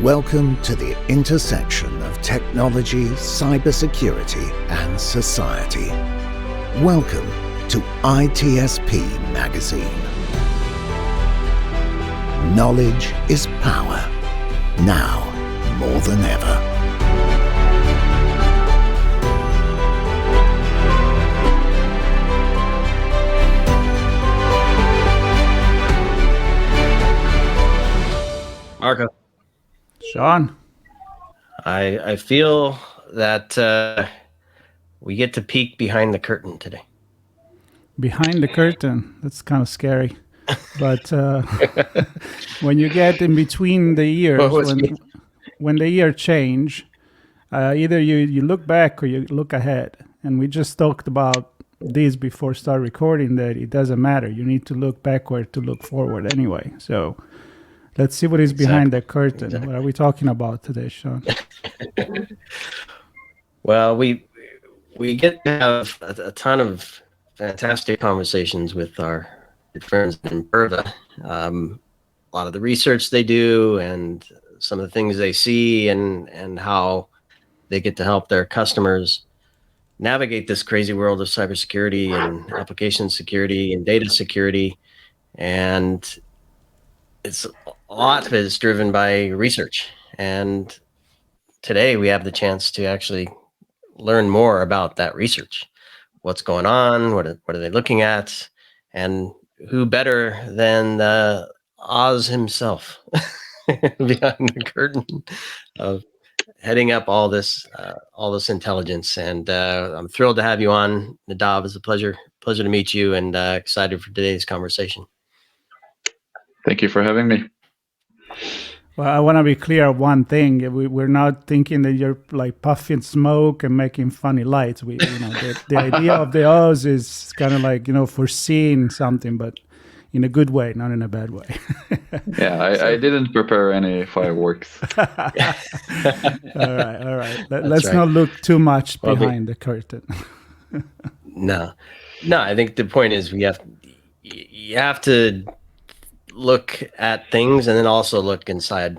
Welcome to the intersection of technology, cybersecurity, and society. Welcome to ITSP Magazine. Knowledge is power, now more than ever. Marco. Sean. I feel that we get to peek behind the curtain today. Behind the curtain, that's kind of scary. But when you get in between the years, when the year change, either you look back or you look ahead. And we just talked about this before start recording, that it doesn't matter. You need to look backward to look forward anyway. So let's see what is behind the curtain. Exactly. What are we talking about today, Sean? Well, we get to have a ton of fantastic conversations with our friends in Imperva. A lot of the research they do and some of the things they see and how they get to help their customers navigate this crazy world of cybersecurity and application security and data security. And it's a lot of it is driven by research. And today we have the chance to actually learn more about that research. What's going on? What are they looking at? And who better than Oz himself behind the curtain of heading up all this intelligence. And I'm thrilled to have you on, Nadav. It's a pleasure to meet you, and excited for today's conversation. Thank you for having me. Well, I want to be clear on one thing. We're not thinking that you're like puffing smoke and making funny lights. The idea of the Oz is kind of like, foreseeing something, but in a good way, not in a bad way. Yeah, I didn't prepare any fireworks. All right. Let's not look too much behind the curtain. No, I think the point is you have to look at things and then also look inside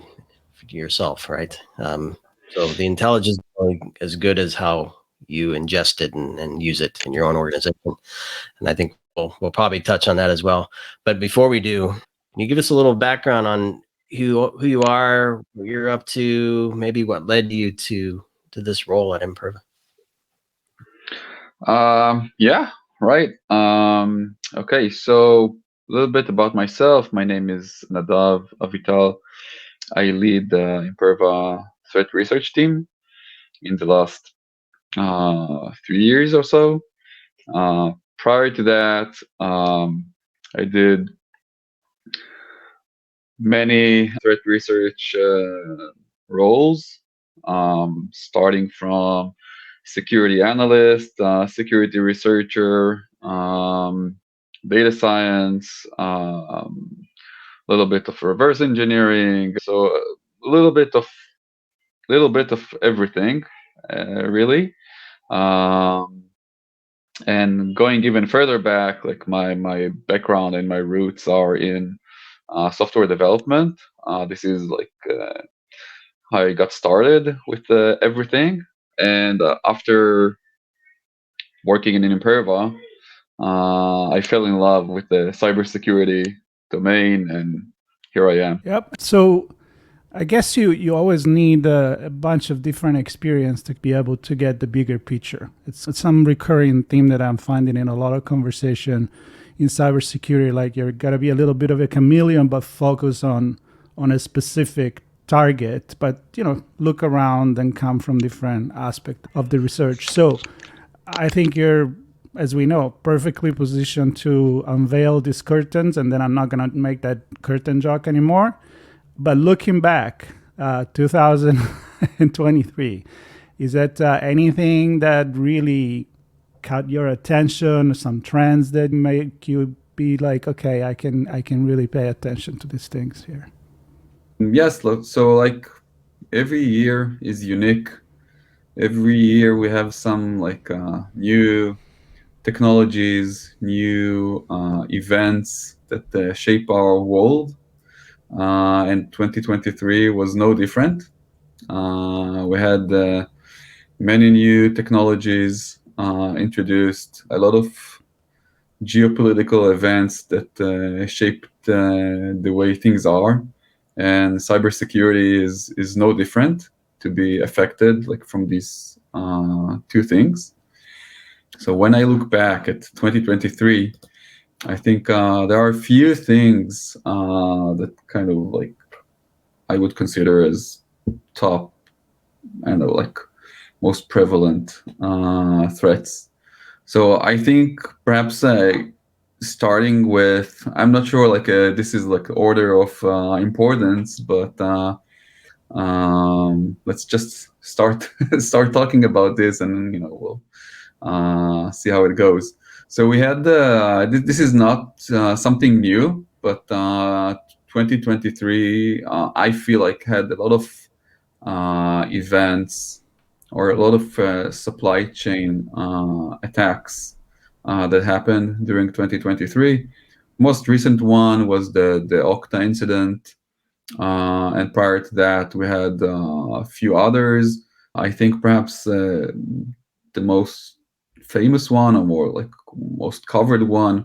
yourself, right? So the intelligence is only as good as how you ingest it and use it in your own organization. And I think we'll probably touch on that as well. But before we do, can you give us a little background on who you are, what you're up to, maybe what led you to this role at Imperva? Yeah, right. Okay, so a little bit about myself. My name is Nadav Avital. I lead the Imperva threat research team in the last 3 years or so. Prior to that, I did many threat research roles, starting from security analyst, security researcher, data science, a little bit of reverse engineering, so a little bit of everything, really. And going even further back, like my background and my roots are in software development. This is like how I got started with everything. And after working in Imperva, I fell in love with the cybersecurity domain, and here I am. Yep. So I guess you always need a bunch of different experience to be able to get the bigger picture. It's some recurring theme that I'm finding in a lot of conversation in cybersecurity. Like you're got to be a little bit of a chameleon, but focus on a specific target. But look around and come from different aspects of the research. So I think you're, as we know, perfectly positioned to unveil these curtains. And then I'm not going to make that curtain joke anymore. But looking back, 2023, is that anything that really caught your attention, some trends that make you be like, okay, I can really pay attention to these things here? Yes, so like every year is unique. Every year we have some like new technologies, new events that shape our world. and 2023 was no different. We had many new technologies introduced, a lot of geopolitical events that shaped the way things are, and cybersecurity is no different to be affected like from these two things. So when I look back at 2023, I think there are a few things that kind of like I would consider as top, I don't know, like most prevalent threats. So I think perhaps starting with, I'm not sure like this is like order of importance, but let's just start start talking about this, and we'll see how it goes. So we had this is not something new, but 2023 I feel like had a lot of events or a lot of supply chain attacks that happened during 2023. Most recent one was the Okta incident, and prior to that we had a few others. I think perhaps the most famous one, or more like most covered one,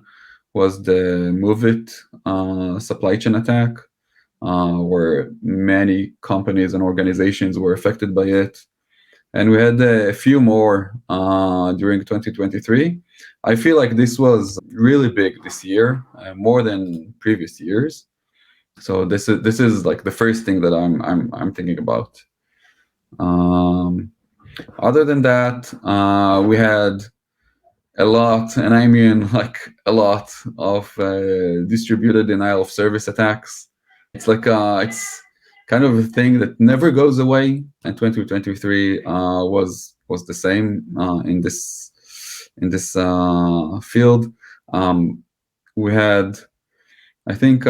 was the MoveIt supply chain attack, where many companies and organizations were affected by it. And we had a few more during 2023. I feel like this was really big this year, more than previous years. So this is like the first thing that I'm thinking about. Other than that, we had a lot, and I mean like a lot, of distributed denial of service attacks. It's like it's kind of a thing that never goes away, and 2023 was the same in this field. We had, I think,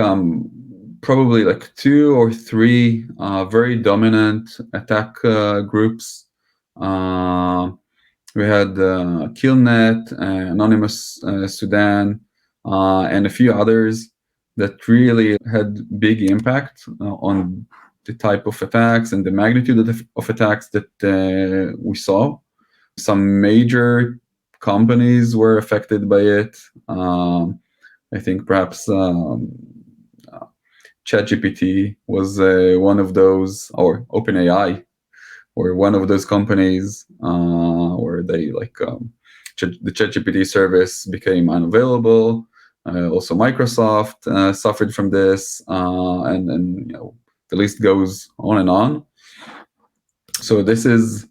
probably like 2 or 3 very dominant attack groups. We had Killnet, Anonymous Sudan, and a few others that really had big impact on the type of attacks and the magnitude of attacks that we saw. Some major companies were affected by it. I think perhaps ChatGPT was one of those, or OpenAI were one of those companies where they like the ChatGPT service became unavailable. Also, Microsoft suffered from this, and the list goes on and on. So this is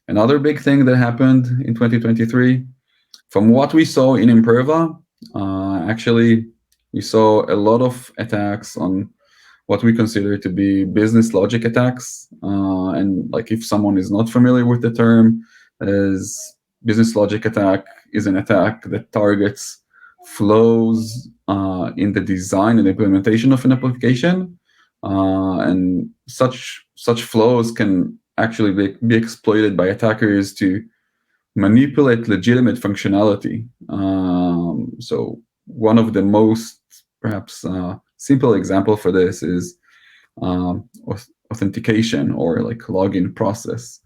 another big thing that happened in 2023. From what we saw in Imperva, actually, we saw a lot of attacks on what we consider to be business logic attacks. And like, if someone is not familiar with the term, as business logic attack is an attack that targets flows in the design and implementation of an application. And such flows can actually be exploited by attackers to manipulate legitimate functionality. So one of the most perhaps simple example for this is authentication, or like login process.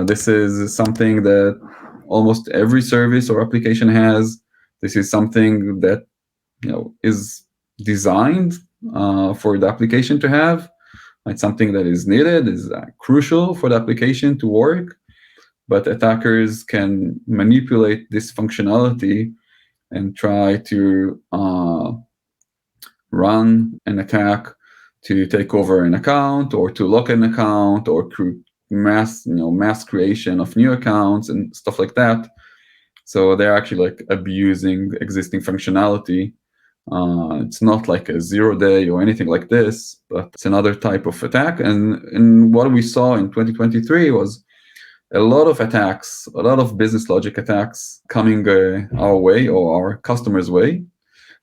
This is something that almost every service or application has. This is something that is designed for the application to have. It's something that is needed, is crucial for the application to work. But attackers can manipulate this functionality and try to run an attack to take over an account, or to lock an account, or mass creation of new accounts and stuff like that. So they're actually like abusing existing functionality. It's not like a 0-day or anything like this, but it's another type of attack. And what we saw in 2023 was a lot of attacks, a lot of business logic attacks coming our way, or our customers' way,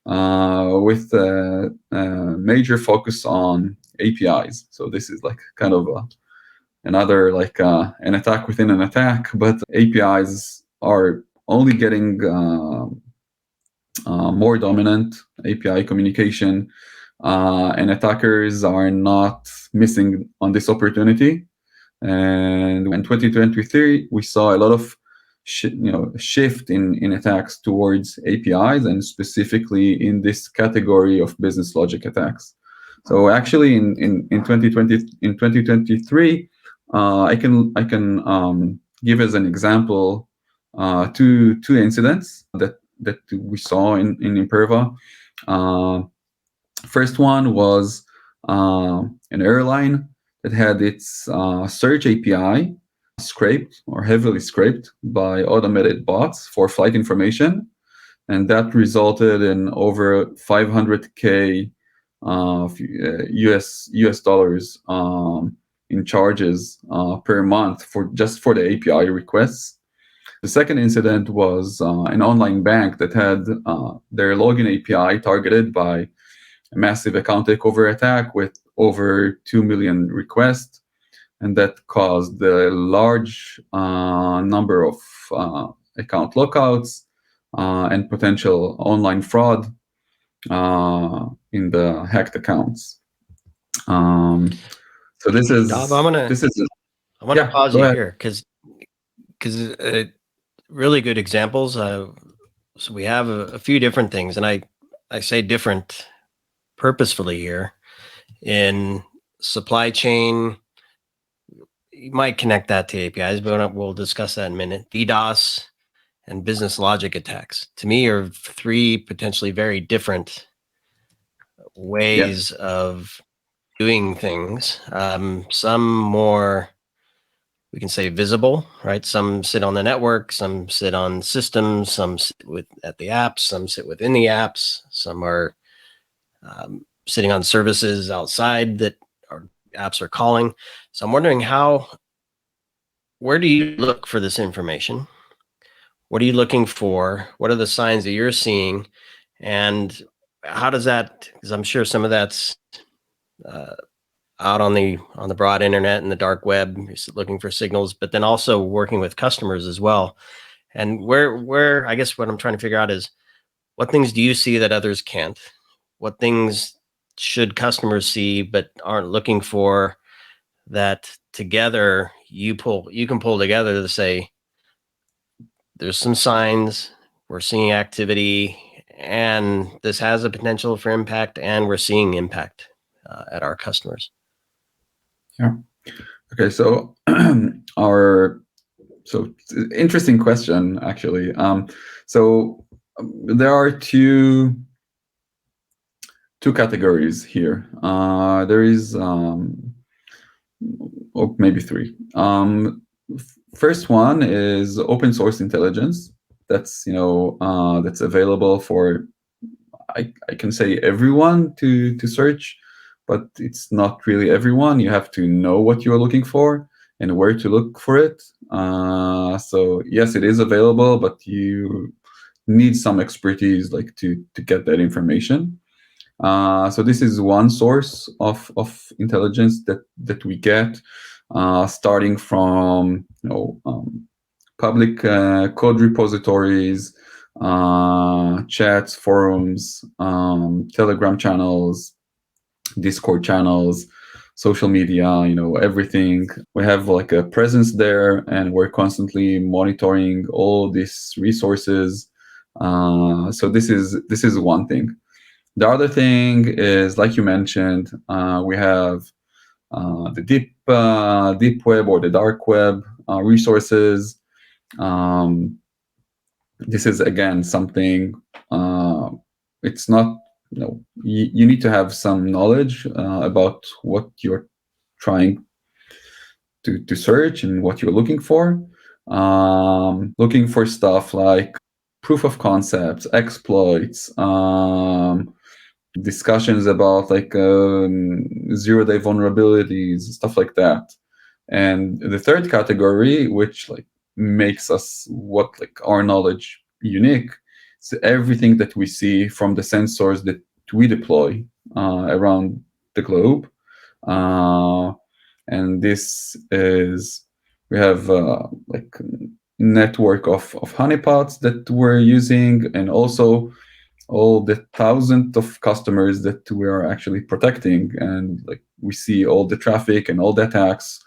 with a major focus on APIs. So this is like kind of another like an attack within an attack, but APIs are only getting more dominant. API communication and attackers are not missing on this opportunity. And in 2023, we saw a lot of shift in attacks towards APIs, and specifically in this category of business logic attacks. So actually, in 2023, I can give as an example two incidents that we saw in Imperva. First one was an airline that had its search API scraped or heavily scraped by automated bots for flight information, and that resulted in over 500K US dollars in charges per month for the API requests. The second incident was an online bank that had their login API targeted by a massive account takeover attack with over 2 million requests, and that caused a large number of account lockouts and potential online fraud in the hacked accounts. So this is Dov, I want to pause you here because really good examples. So we have a few different things, and I say different purposefully here. In supply chain, you might connect that to APIs, but we'll discuss that in a minute. DDoS and business logic attacks, to me, are three potentially very different ways of doing things. Some more, we can say, visible, right? Some sit on the network, some sit on systems, some sit at the apps, some sit within the apps, some are sitting on services outside that our apps are calling. So I'm wondering where do you look for this information? What are you looking for? What are the signs that you're seeing? And how does that, because I'm sure some of that's out on the broad internet and the dark web, you're looking for signals, but then also working with customers as well. And where I guess what I'm trying to figure out is, what things do you see that others can't? What things should customers see but aren't looking for, that together you can pull together to say, there's some signs, we're seeing activity, and this has a potential for impact, and we're seeing impact at our customers. Yeah. Okay. So interesting question, actually. So there are two categories here. There is, or maybe three. First one is open source intelligence. That's that's available for, I can say, everyone to search, but it's not really everyone. You have to know what you're looking for and where to look for it. So yes, it is available, but you need some expertise to get that information. So this is one source of intelligence that we get, starting from public code repositories, chats, forums, Telegram channels, Discord channels, social media, everything. We have a presence there, and we're constantly monitoring all these resources. So this is one thing. The other thing is, like you mentioned, we have the deep web or the dark web resources. This is again something. It's not. You need to have some knowledge about what you're trying to search and what you're looking for. Looking for stuff like proof of concepts, exploits, discussions about zero-day vulnerabilities, stuff like that. And the third category, which makes us our knowledge unique, is everything that we see from the sensors that we deploy around the globe. And this is, we have network of honeypots that we're using, and also all the thousands of customers that we are actually protecting, and like we see all the traffic and all the attacks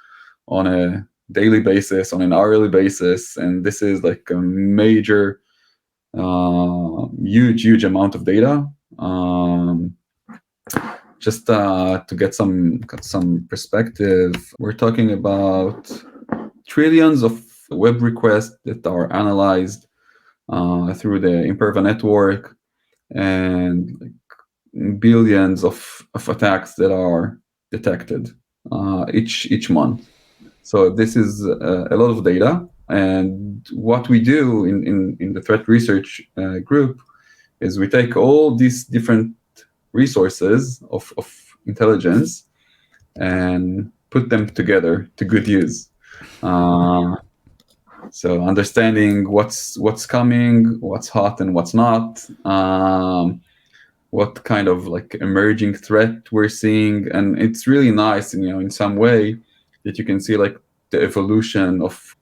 on a daily basis, on an hourly basis, and this is like a major, huge amount of data. Just to get some perspective, we're talking about trillions of web requests that are analyzed through the Imperva network, and like billions of attacks that are detected each month. So this is a lot of data. And what we do in the threat research group is we take all these different resources of intelligence and put them together to good use. So understanding what's coming, what's hot and what's not, what kind of like emerging threat we're seeing, and it's really nice, in some way that you can see like the evolution of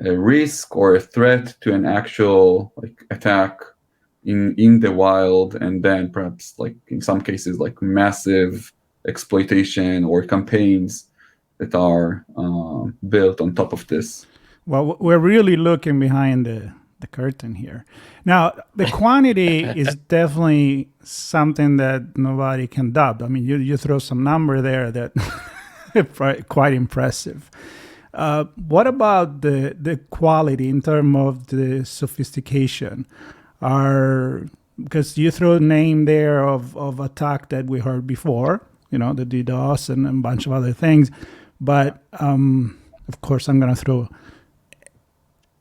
a risk or a threat to an actual like attack in the wild, and then perhaps like in some cases like massive exploitation or campaigns that are built on top of this. Well, we're really looking behind the curtain here. Now, the quantity is definitely something that nobody can doubt. I mean, you throw some number there that quite impressive. What about the quality in terms of the sophistication? Because you throw a name there of attack that we heard before, the DDoS and a bunch of other things. But of course, I'm going to throw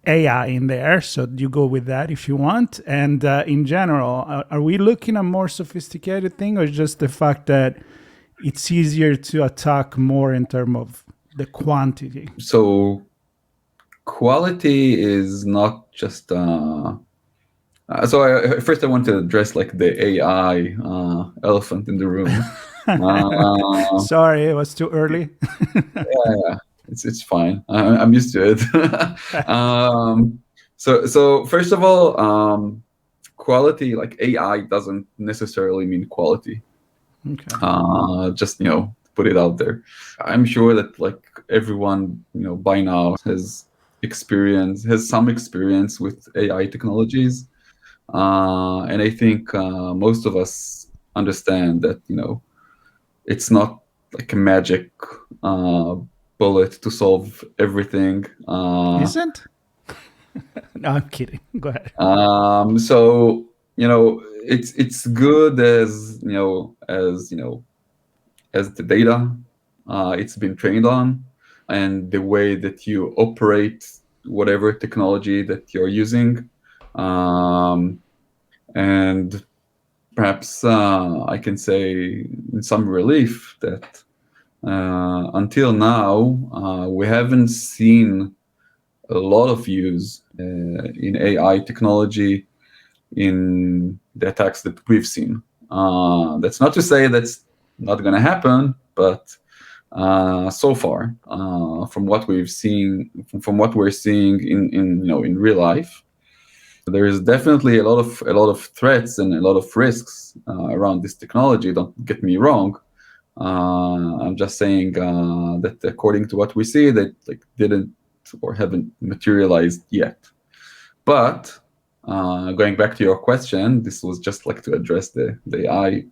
AI in there, so you go with that if you want. And in general, are we looking at more sophisticated thing, or just the fact that it's easier to attack more in terms of the quantity? So quality is not just first I want to address like the AI elephant in the room. Sorry, it was too early. Yeah. It's fine. I'm used to it. So first of all, quality, like AI doesn't necessarily mean quality. Okay. Just put it out there. I'm sure that like everyone by now has some experience with AI technologies, and I think most of us understand that it's not like a magic bullet to solve everything. Isn't? No, I'm kidding. Go ahead. So it's good as as the data it's been trained on, and the way that you operate whatever technology that you're using, and perhaps I can say in some relief that until now, we haven't seen a lot of use in AI technology in the attacks that we've seen. That's not to say that's not going to happen, but so far, from what we're seeing in real life, there is definitely a lot of threats and a lot of risks around this technology. Don't get me wrong. I'm just saying that according to what we see, they didn't or haven't materialized yet. But going back to your question, this was just like to address the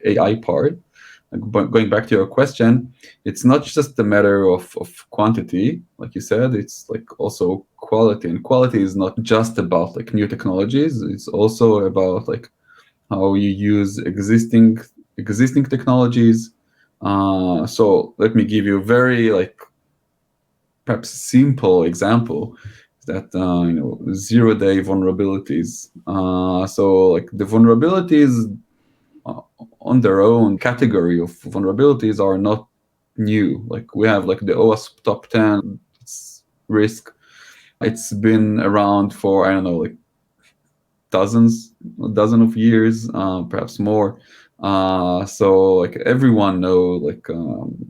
AI part. But going back to your question, it's not just a matter of quantity, like you said. It's like also quality, and quality is not just about like new technologies. It's also about like how you use existing technologies. So let me give you a very like perhaps simple example, that 0-day vulnerabilities. So like the vulnerabilities on their own category of vulnerabilities are not new. Like we have like the OWASP top 10 risk. It's been around for, I don't know, like dozen of years, perhaps more. So like everyone know like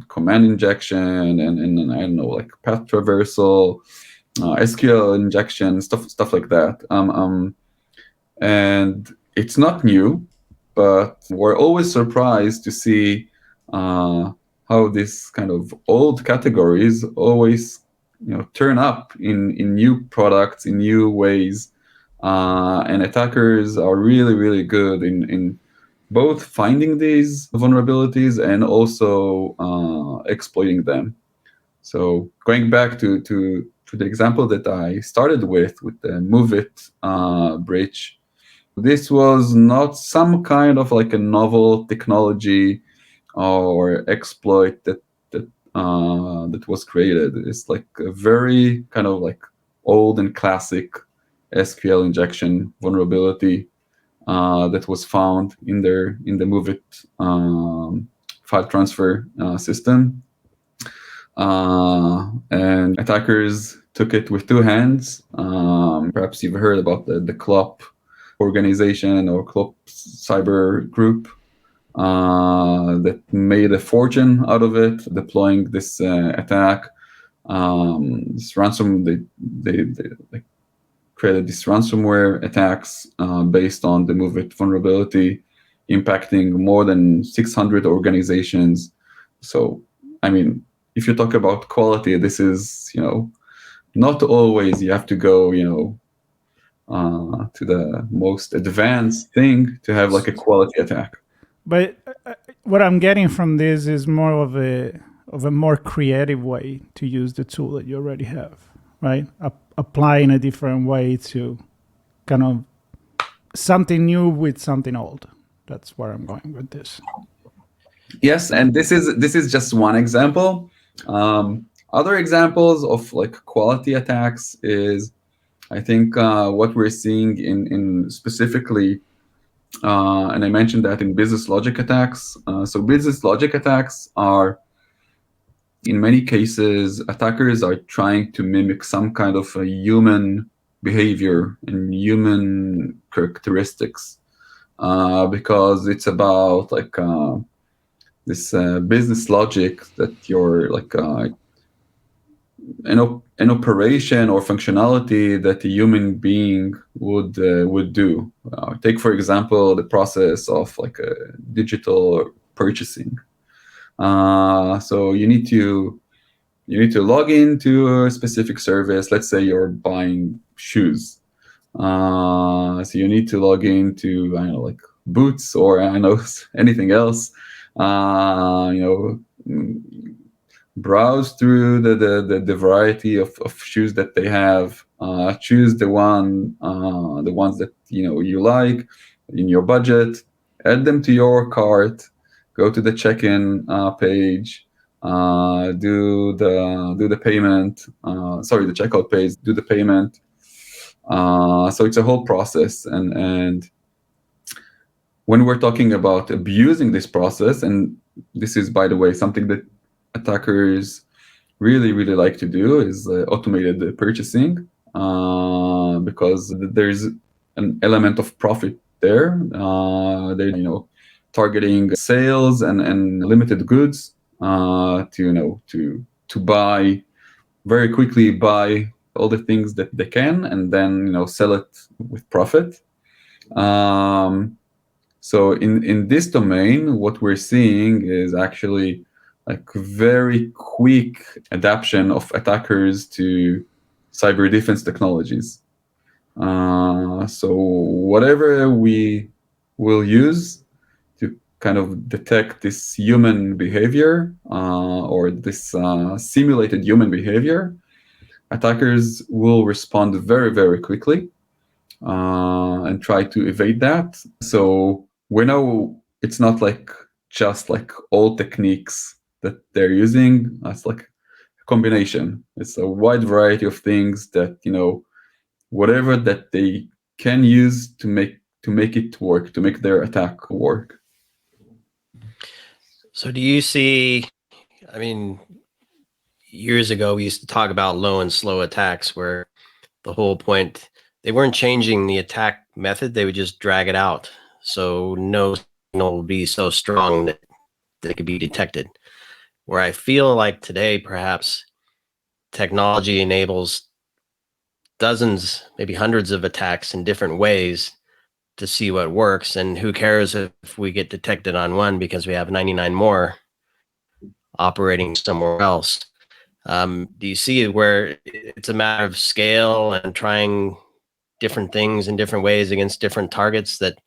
command injection and I don't know, like path traversal, SQL injection, stuff like that. And it's not new. but we're always surprised to see how these kind of old categories always turn up in new products, in new ways. And attackers are really, really good in both finding these vulnerabilities and also exploiting them. So going back to the example that I started with the MoveIt breach, this was not some kind of like a novel technology or exploit that was created. It's like a very kind of like old and classic SQL injection vulnerability that was found in the MoveIt file transfer system. And attackers took it with two hands. Perhaps you've heard about the CLOP organization or CLOP cyber group that made a fortune out of it, deploying this attack. This ransom, they created these ransomware attacks based on the MoveIt vulnerability, impacting more than 600 organizations. So, I mean, if you talk about quality, this is, not always you have to go, to the most advanced thing to have like a quality attack. But what I'm getting from this is more of a more creative way to use the tool that you already have, right? Applying a different way to kind of something new with something old. That's where I'm going with this. Yes, and this is just one example. Other examples of like quality attacks is, I think, what we're seeing in specifically, and I mentioned that in business logic attacks. So business logic attacks are, in many cases, attackers are trying to mimic some kind of a human behavior and human characteristics, because it's about like this business logic that you're like an operation or functionality that a human being would do. Take, for example, the process of like a digital purchasing. So you need to log into a specific service. Let's say you're buying shoes. So you need to log into, I don't know, like Boots or I don't know, anything else. Browse through the variety of shoes that they have. Choose the ones that you like in your budget. Add them to your cart. Go to the check-in page. Do the payment. The checkout page. Do the payment. So it's a whole process, and when we're talking about abusing this process, and this is, by the way, something that attackers really, really like to do, is automated purchasing, because there's an element of profit there. They're targeting sales and limited goods to buy very quickly, buy all the things that they can, and then sell it with profit. So in this domain, what we're seeing is actually like very quick adaptation of attackers to cyber defense technologies. So whatever we will use to kind of detect this human behavior or this simulated human behavior, attackers will respond very, very quickly and try to evade that. So we know it's not like just like all techniques that they're using. It's like a combination. It's a wide variety of things that whatever that they can use to make it work, to make their attack work. So do you see, I mean, years ago we used to talk about low and slow attacks, where the whole point, they weren't changing the attack method, they would just drag it out so no signal would be so strong that they could be detected. Where I feel like today, perhaps technology enables dozens, maybe hundreds of attacks in different ways to see what works, and who cares if we get detected on one because we have 99 more operating somewhere else. Do you see where it's a matter of scale and trying different things in different ways against different targets that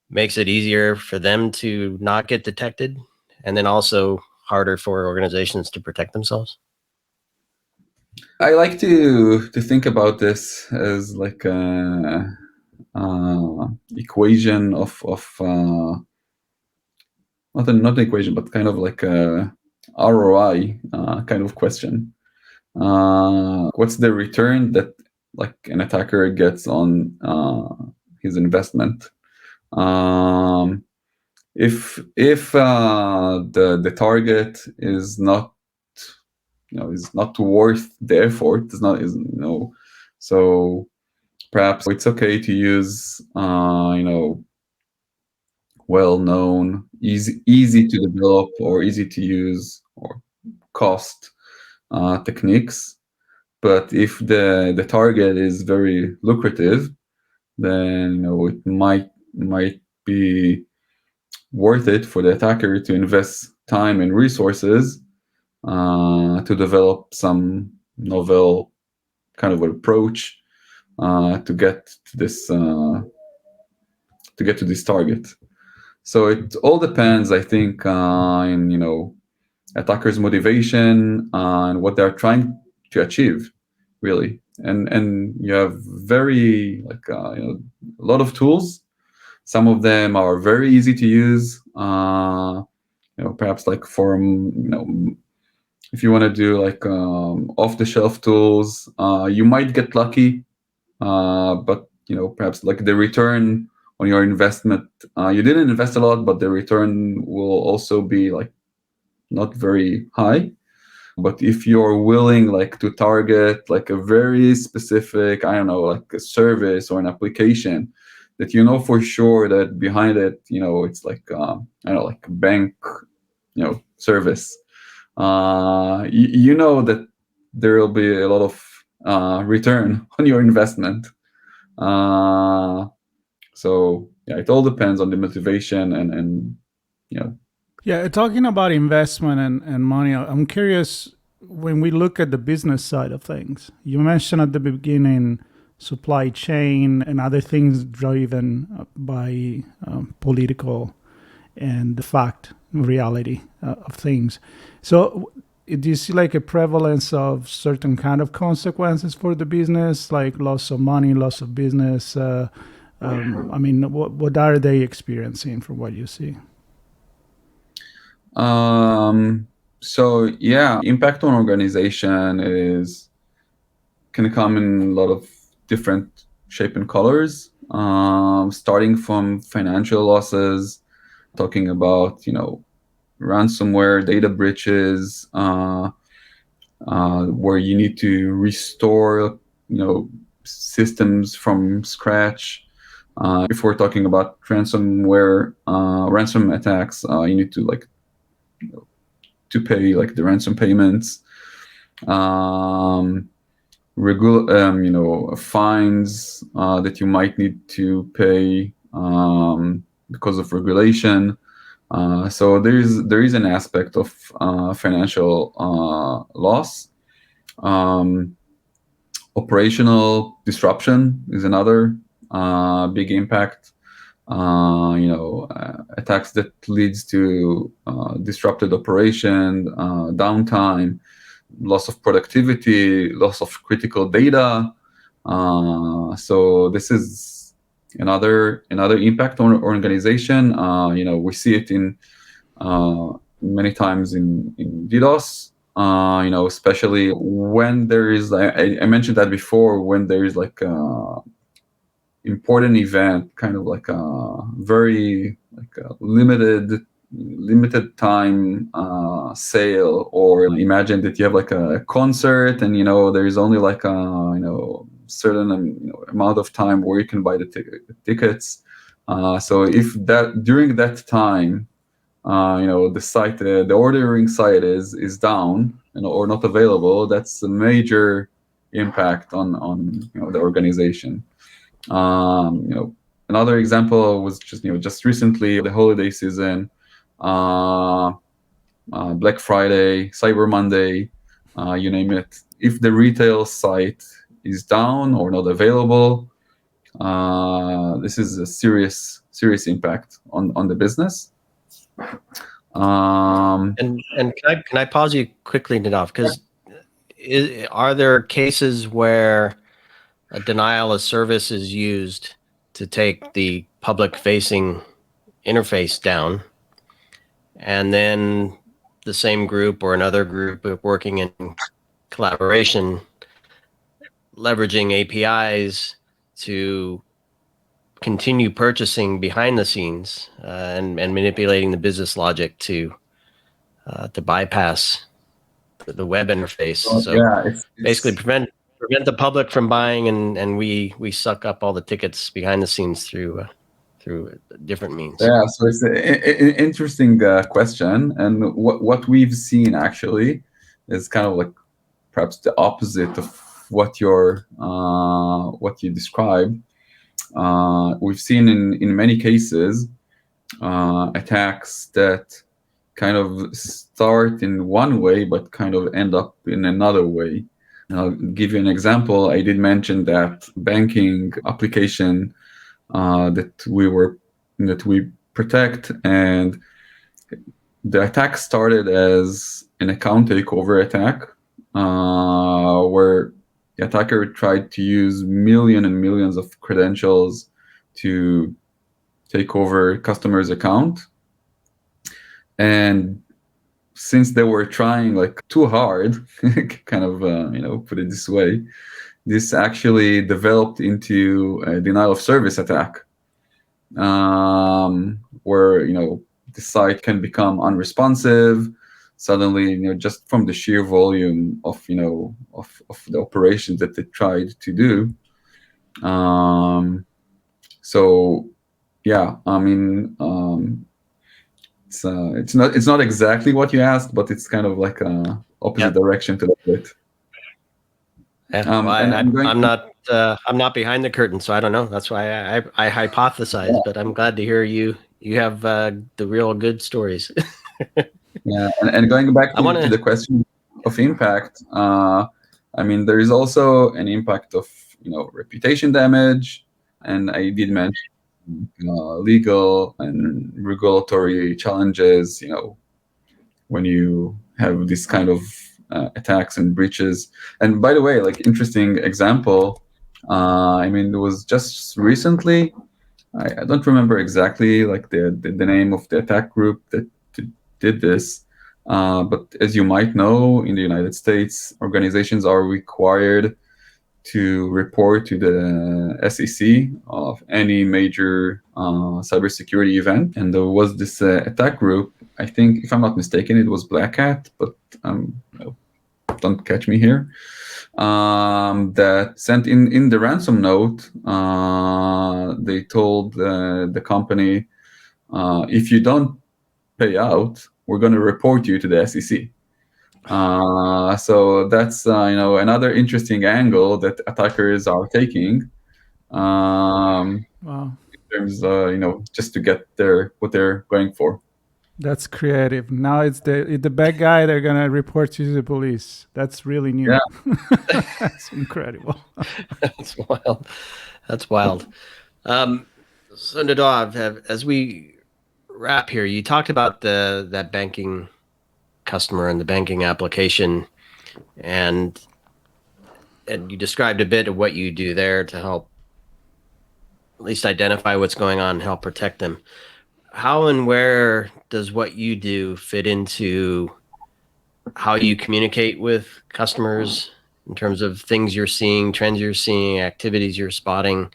makes it easier for them to not get detected, and then also harder for organizations to protect themselves? I like to think about this as like a equation of not an equation, but kind of like a ROI kind of question. What's the return that like an attacker gets on his investment? If the target is not is not worth the effort, so perhaps it's okay to use well-known, easy to develop or easy to use or cost techniques. But if the target is very lucrative, then it might be worth it for the attacker to invest time and resources to develop some novel kind of approach to get to this target. So it all depends, I think, in attackers' motivation and what they're trying to achieve, really. And you have very a lot of tools. Some of them are very easy to use. Perhaps like for if you want to do like off-the-shelf tools, you might get lucky, but perhaps like the return on your investment, you didn't invest a lot, but the return will also be like not very high. But if you're willing like to target like a very specific, I don't know, like a service or an application that for sure that behind it, it's like I don't know, like a bank, service. That there will be a lot of return on your investment. So yeah, it all depends on the motivation and. Yeah, talking about investment and money, I'm curious, when we look at the business side of things, you mentioned at the beginning supply chain and other things driven by political and the fact, reality of things. So do you see like a prevalence of certain kind of consequences for the business, like loss of money, loss of business? I mean, what are they experiencing from what you see? So yeah, impact on organization can come in a lot of different shape and colors, starting from financial losses, talking about ransomware, data breaches, where you need to restore systems from scratch. If we're talking about ransomware, ransom attacks, you need to to pay like the ransom payments, fines that you might need to pay because of regulation. So there is an aspect of financial loss. Operational disruption is another big impact. Attacks that leads to disrupted operation, downtime, loss of productivity, loss of critical data. So this is another impact on organization. We see it in many times in DDoS. Especially when there is, I mentioned that before, when there is like important event, kind of like a very a limited time sale, or imagine that you have like a concert and there is only like a certain amount of time where you can buy the tickets. So if that during that time the site, the ordering site is down or not available, that's a major impact on the organization. another example was just recently, the holiday season, Black Friday, Cyber Monday, you name it. If the retail site is down or not available, this is a serious impact on the business. And can I pause you quickly, Nadav? Because are there cases where a denial of service is used to take the public-facing interface down, and then the same group or another group working in collaboration, leveraging APIs to continue purchasing behind the scenes and manipulating the business logic to bypass the web interface? So it's basically prevent the public from buying, and we suck up all the tickets behind the scenes through different means. Yeah, so it's an interesting question, and what we've seen actually is kind of like perhaps the opposite of what you described. We've seen in many cases attacks that kind of start in one way but kind of end up in another way. And I'll give you an example. I did mention that banking application that we protect, and the attack started as an account takeover attack, where the attacker tried to use millions and millions of credentials to take over customers' account. And since they were trying like too hard, kind of put it this way, this actually developed into a denial of service attack, where the site can become unresponsive suddenly, just from the sheer volume of of the operations that they tried to do. So yeah, I mean, it's not exactly what you asked, but it's kind of like a opposite direction to it. Yeah, well, I'm not behind the curtain, so I don't know. That's why I hypothesize, but I'm glad to hear you have the real good stories. Yeah, and going back to the question of impact, I mean, there is also an impact of reputation damage, and I did mention legal and regulatory challenges. When you have this kind of attacks and breaches. And by the way, like interesting example, I mean, there was just recently, I don't remember exactly like the name of the attack group that did this, but as you might know, in the United States, organizations are required to report to the SEC of any major cybersecurity event. And there was this attack group, I think, if I'm not mistaken, it was Black Hat, but don't catch me here, that sent in the ransom note, they told the company, if you don't pay out, we're going to report you to the SEC. So that's another interesting angle that attackers are taking, Wow. in terms just to get what they're going for. That's creative. Now it's the bad guy. They're gonna report you to the police. That's really new. Yeah. That's incredible. That's wild. That's wild. So Nadav, as we wrap here, you talked about that banking customer and the banking application, and you described a bit of what you do there to help at least identify what's going on and help protect them. How and where does what you do fit into how you communicate with customers in terms of things you're seeing, trends you're seeing, activities you're spotting,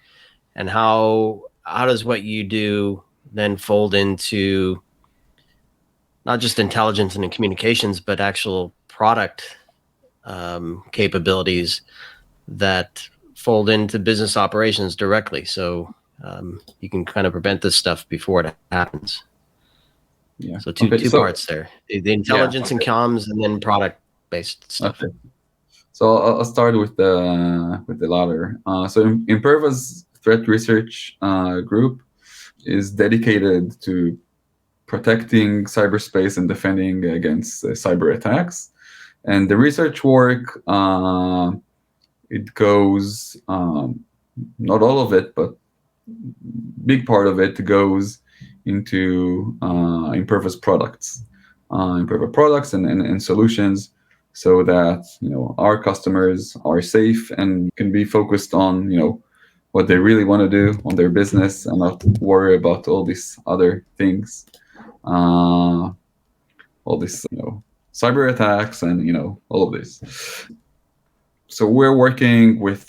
and how does what you do then fold into not just intelligence and communications, but actual product capabilities that fold into business operations directly? So you can kind of prevent this stuff before it happens. Yeah. So two parts there: the intelligence and comms, and then product-based stuff. Okay. So I'll start with the latter. So Imperva's threat research group is dedicated to protecting cyberspace and defending against cyber attacks. And the research work, it goes, not all of it, but big part of it goes into Imperva's products, Imperva products and solutions, so that our customers are safe and can be focused on what they really want to do on their business and not worry about all these other things, all this cyber attacks and all of this. So we're working with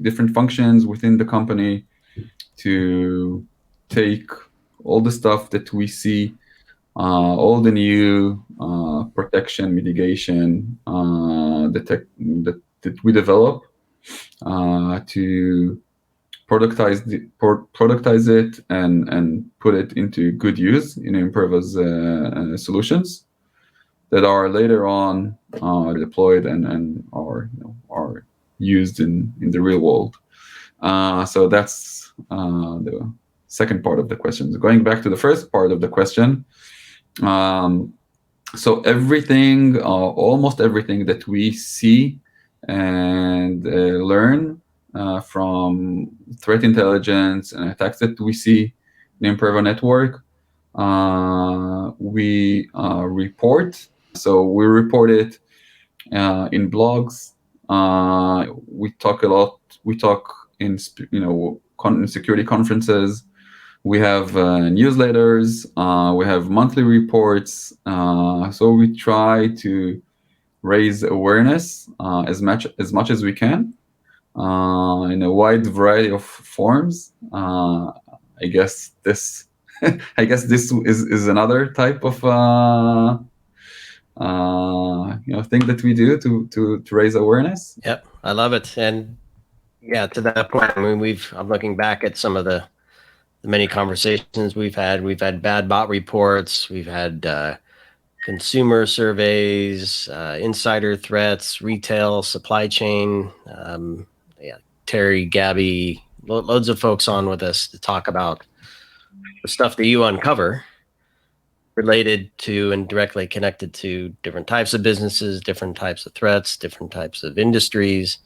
different functions within the company to take all the stuff that we see, all the new protection, mitigation that we develop, to productize it and put it into good use in Imperva's solutions that are later on deployed and are used in the real world. So that's the second part of the question. So going back to the first part of the question, so everything, almost everything that we see and learn from threat intelligence and attacks that we see in the Imperva network, we report. So we report it in blogs. We talk a lot. We talk in security conferences. We have newsletters. We have monthly reports. So we try to raise awareness as much as we can in a wide variety of forms. I guess this is another type of thing that we do to raise awareness. Yep, I love it. And yeah, to that point, I mean, I'm looking back at some of the many conversations we've had. We've had bad bot reports. We've had consumer surveys, insider threats, retail, supply chain. Terry, Gabby, loads of folks on with us to talk about the stuff that you uncover related to and directly connected to different types of businesses, different types of threats, different types of industries.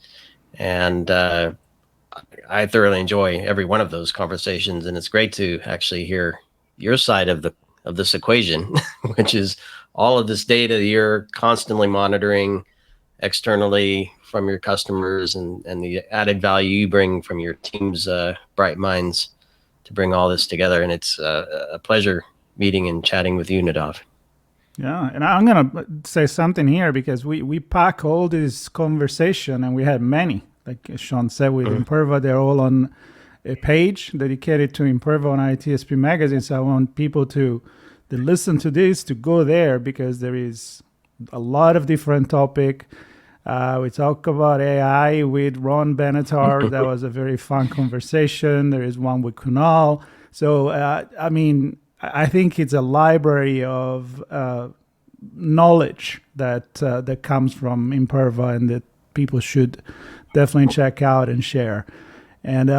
And I thoroughly enjoy every one of those conversations. And it's great to actually hear your side of this equation, which is all of this data that you're constantly monitoring externally from your customers and the added value you bring from your team's bright minds to bring all this together. And it's a pleasure meeting and chatting with you, Nadav. Yeah, and I'm going to say something here because we pack all this conversation and we had many. Like Sean said, with Imperva, they're all on a page dedicated to Imperva on ITSP Magazine. So I want people to listen to this, to go there, because there is a lot of different topic. We talk about AI with Ron Benatar. That was a very fun conversation. There is one with Kunal. So, I mean, I think it's a library of knowledge that comes from Imperva and that people should definitely check out and share. And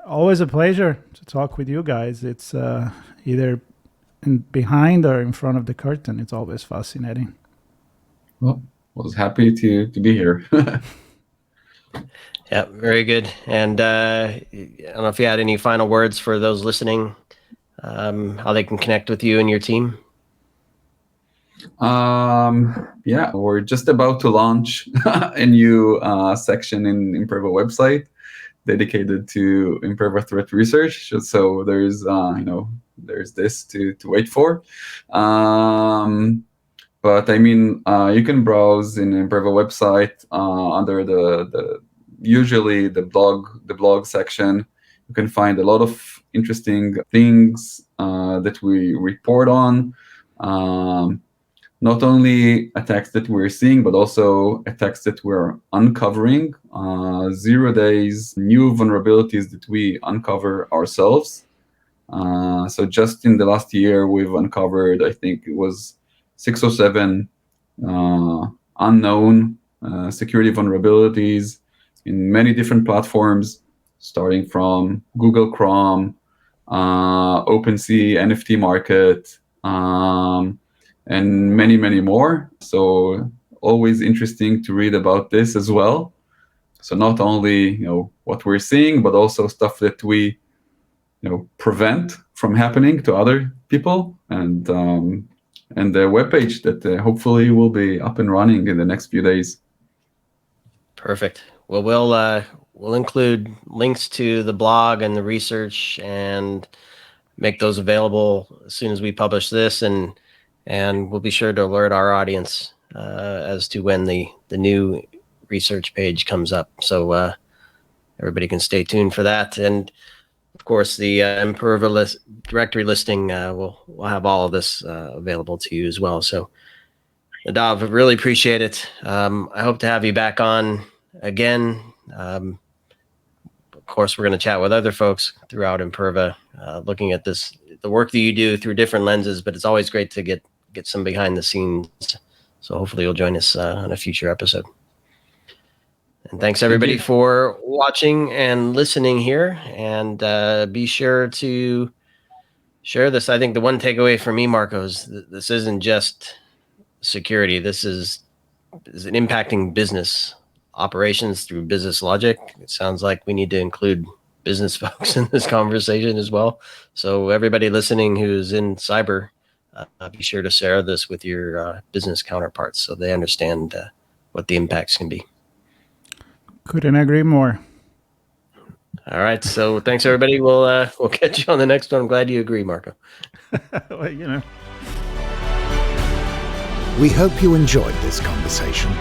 always a pleasure to talk with you guys. It's either behind or in front of the curtain. It's always fascinating. Well, I was happy to be here. Yeah, very good. And I don't know if you had any final words for those listening, how they can connect with you and your team. Yeah, we're just about to launch a new section in Imperva website dedicated to Imperva threat research. So there's there's this to wait for. But I mean, you can browse in Imperva website under usually the blog section. You can find a lot of interesting things that we report on. Not only attacks that we're seeing, but also attacks that we're uncovering. 0 days, new vulnerabilities that we uncover ourselves. So just in the last year, we've uncovered, I think it was 6 or 7 unknown security vulnerabilities in many different platforms. starting from Google Chrome, OpenSea, NFT market, and many, many more. So always interesting to read about this as well. So not only what we're seeing, but also stuff that we prevent from happening to other people, and the webpage that hopefully will be up and running in the next few days. Perfect. Well, we'll include links to the blog and the research and make those available as soon as we publish this, and we'll be sure to alert our audience as to when the new research page comes up, so everybody can stay tuned for that. And of course, the Imperva directory listing will have all of this available to you as well. So, Nadav, I really appreciate it. I hope to have you back on again. Of course, we're going to chat with other folks throughout Imperva, looking at the work that you do through different lenses. But it's always great to get some behind the scenes. So hopefully you'll join us on a future episode. And thanks everybody for watching and listening here. And be sure to share this. I think the one takeaway for me, Marco, is this isn't just security. This is it impacting business operations through business logic. It sounds like we need to include business folks in this conversation as well. So everybody listening who's in cyber, be sure to share this with your business counterparts so they understand what the impacts can be. Couldn't agree more. All right. So thanks, everybody. We'll catch you on the next one. I'm glad you agree, Marco. Well, We hope you enjoyed this conversation.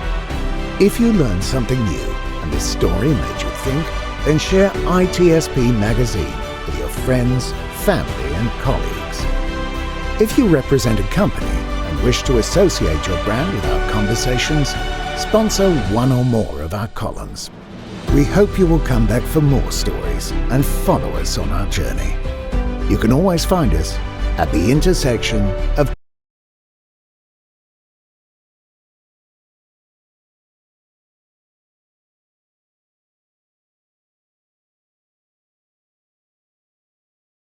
If you learned something new and this story made you think, then share ITSP Magazine with your friends, family, and colleagues. If you represent a company and wish to associate your brand with our conversations, sponsor one or more of our columns. We hope you will come back for more stories and follow us on our journey. You can always find us at the intersection of